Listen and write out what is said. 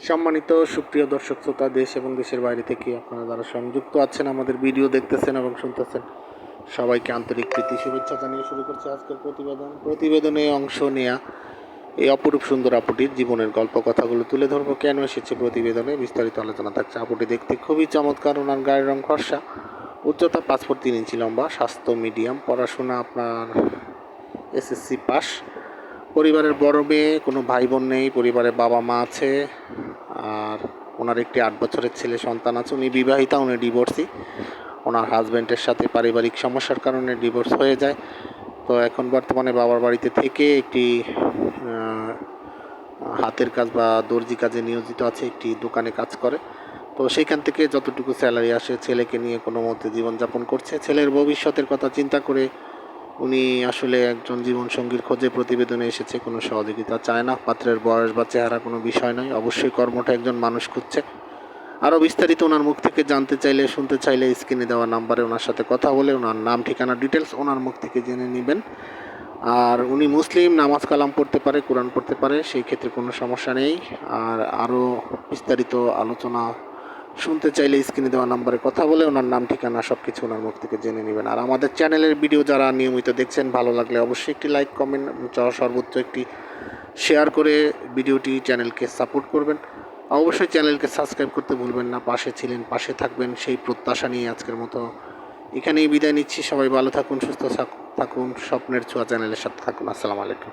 সম্মানিত সুপ্রিয় দর্শক শ্রোতা, দেশ এবং দেশের বাইরে থেকে আপনারা যারা সংযুক্ত আছেন, আমাদের ভিডিও দেখতেছেন এবং শুনতেছেন, সবাইকে আন্তরিক প্রীতি শুভেচ্ছা জানিয়ে শুরু করছে আজকের প্রতিবেদনে অংশ নেয়া এই অপরূপ সুন্দর আপুটির জীবনের গল্প কথাগুলো তুলে ধরবো। কেন এসেছে প্রতিবেদনে বিস্তারিত আলোচনা থাকছে। আপুটি দেখতে খুবই চমৎকার, ওনার গায়ের রং ফর্সা, উচ্চতা 5 ফুট 3 ইঞ্চি লম্বা, স্বাস্থ্য মিডিয়াম, পড়াশোনা আপনার এসএসসি পাস। পরিবারের বড় মেয়ে, কোনো ভাই বোন নেই, পরিবারে বাবা মা আছে, আর ওনার একটি 8 বছরের ছেলে সন্তান আছে। উনি বিবাহিতা, উনি ডিভোর্সি। ওনার হাজব্যান্ডের সাথে পারিবারিক সমস্যার কারণে ডিভোর্স হয়ে যায়। তো এখন বর্তমানে বাবার বাড়িতে থেকে একটি হাতের কাজ বা দর্জি কাজে নিয়োজিত আছে, একটি দোকানে কাজ করে। তো সেইখান থেকে যতটুকু স্যালারি আসে ছেলেকে নিয়ে কোনো মতে জীবনযাপন করছে। ছেলের ভবিষ্যতের কথা চিন্তা করে উনি আসলে একজন জীবনসঙ্গীর খোঁজে প্রতিবেদনে এসেছে। কোনো সহযোগিতা চায় না, পাত্রের বয়স বা চেহারা কোনো বিষয় নয়, অবশ্যই কর্মটা একজন মানুষ খুঁজছে। আরও বিস্তারিত ওনার মুখ থেকে জানতে চাইলে, শুনতে চাইলে স্ক্রিনে দেওয়া নাম্বারে ওনার সাথে কথা বলে ওনার নাম, ঠিকানা, ডিটেলস ওনার মুখ থেকে জেনে নেবেন। আর উনি মুসলিম, নামাজ কালাম পড়তে পারে, কোরআন পড়তে পারে, সেই ক্ষেত্রে কোনো সমস্যা নেই। আর আরও বিস্তারিত আলোচনা শুনতে চাইলে স্ক্রিনে দেওয়া নাম্বারে কথা বলে ওনার নাম, ঠিকানা সব কিছু ওনার মুখ থেকে জেনে নেবেন। আর আমাদের চ্যানেলের ভিডিও যারা নিয়মিত দেখছেন, ভালো লাগলে অবশ্যই একটি লাইক, কমেন্ট, সর্বোচ্চ একটি শেয়ার করে ভিডিওটি চ্যানেলকে সাপোর্ট করবেন। অবশ্যই চ্যানেলকে সাবস্ক্রাইব করতে ভুলবেন না। পাশে ছিলেন, পাশে থাকবেন সেই প্রত্যাশা নিয়ে আজকের মতো এখানেই বিদায় নিচ্ছি। সবাই ভালো থাকুন, সুস্থ থাকুন, স্বপ্নের ছোঁয়া চ্যানেলের সাথে থাকুন। আসসালামু আলাইকুম।